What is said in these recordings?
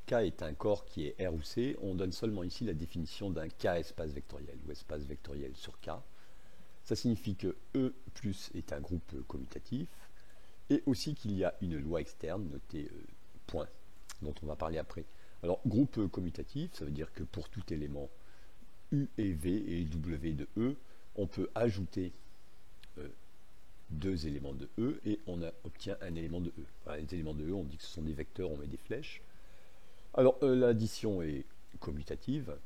K est un corps qui est R ou C, on donne seulement ici la définition d'un K espace vectoriel, ou espace vectoriel sur K. Ça signifie que E plus est un groupe commutatif, et aussi qu'il y a une loi externe, notée point, dont on va parler après. Alors, groupe commutatif, ça veut dire que pour tout élément U et V et W de E, on peut ajouter deux éléments de E et on obtient un élément de E. Voilà, les éléments de E, on dit que ce sont des vecteurs, on met des flèches. Alors, l'addition est commutative,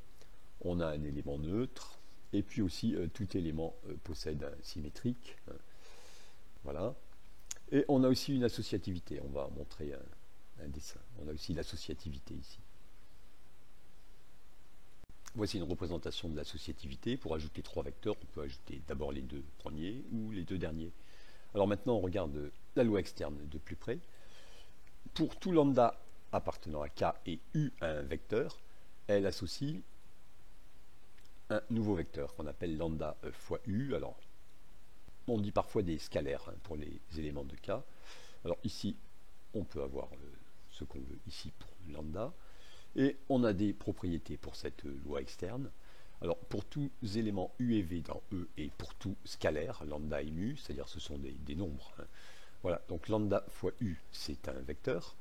on a un élément neutre, et puis aussi tout élément possède un symétrique. Voilà. Et on a aussi une associativité, on va montrer un dessin. On a aussi l'associativité ici. Voici une représentation de l'associativité. Pour ajouter trois vecteurs, on peut ajouter d'abord les deux premiers ou les deux derniers. Alors maintenant, on regarde la loi externe de plus près. Pour tout lambda appartenant à K et U à un vecteur, elle associe un nouveau vecteur qu'on appelle lambda fois U. Alors, on dit parfois des scalaires pour les éléments de K. Alors ici, on peut avoir ce qu'on veut ici pour lambda. Et on a des propriétés pour cette loi externe. Alors, pour tous éléments U et V dans E et pour tout scalaire, lambda et mu, c'est-à-dire ce sont des nombres. Voilà, donc lambda fois U, c'est un vecteur.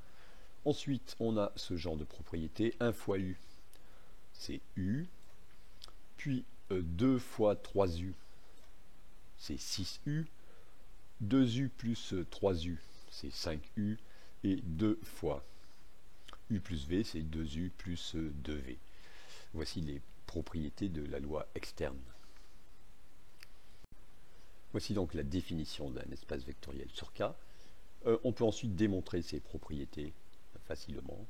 Ensuite, on a ce genre de propriété. 1 fois U, c'est U. Puis 2 fois 3U, c'est 6U. 2U plus 3U, c'est 5U. Et 2 fois U plus V, c'est 2U plus 2V. Voici les propriétés de la loi externe. Voici donc la définition d'un espace vectoriel sur K. On peut ensuite démontrer ces propriétés facilement.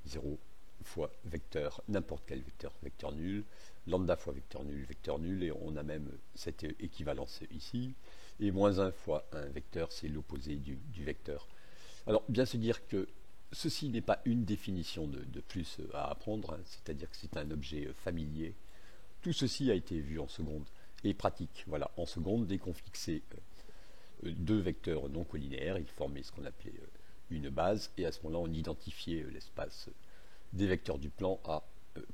0 fois vecteur, n'importe quel vecteur, vecteur nul, lambda fois vecteur nul, et on a même cette équivalence ici. Et moins 1 fois un vecteur, c'est l'opposé du vecteur. Alors, bien se dire que ceci n'est pas une définition de plus à apprendre, c'est-à-dire que c'est un objet familier. Tout ceci a été vu en seconde et pratique. Voilà, en seconde, dès qu'on fixait deux vecteurs non collinéaires, ils formaient ce qu'on appelait une base, et à ce moment-là, on identifiait l'espace des vecteurs du plan à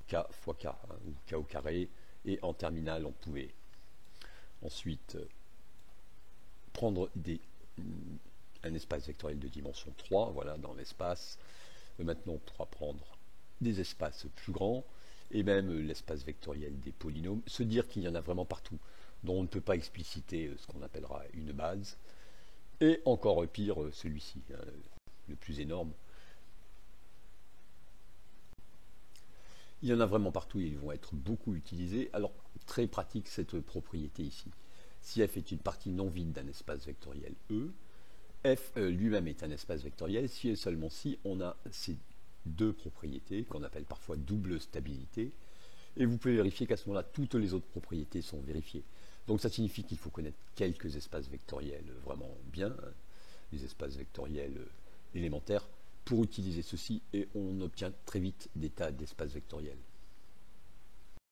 K fois K, ou K au carré, et en terminale, on pouvait ensuite prendre un espace vectoriel de dimension 3, voilà, dans l'espace. Maintenant, on pourra prendre des espaces plus grands, et même l'espace vectoriel des polynômes, se dire qu'il y en a vraiment partout, dont on ne peut pas expliciter ce qu'on appellera une base, et encore pire, celui-ci, le plus énorme. Il y en a vraiment partout, et ils vont être beaucoup utilisés. Alors, très pratique cette propriété ici. Si f est une partie non vide d'un espace vectoriel E, f lui-même est un espace vectoriel si et seulement si on a ces deux propriétés qu'on appelle parfois double stabilité, et vous pouvez vérifier qu'à ce moment-là toutes les autres propriétés sont vérifiées. Donc ça signifie qu'il faut connaître quelques espaces vectoriels vraiment bien, les espaces vectoriels élémentaires, pour utiliser ceci, et on obtient très vite des tas d'espaces vectoriels.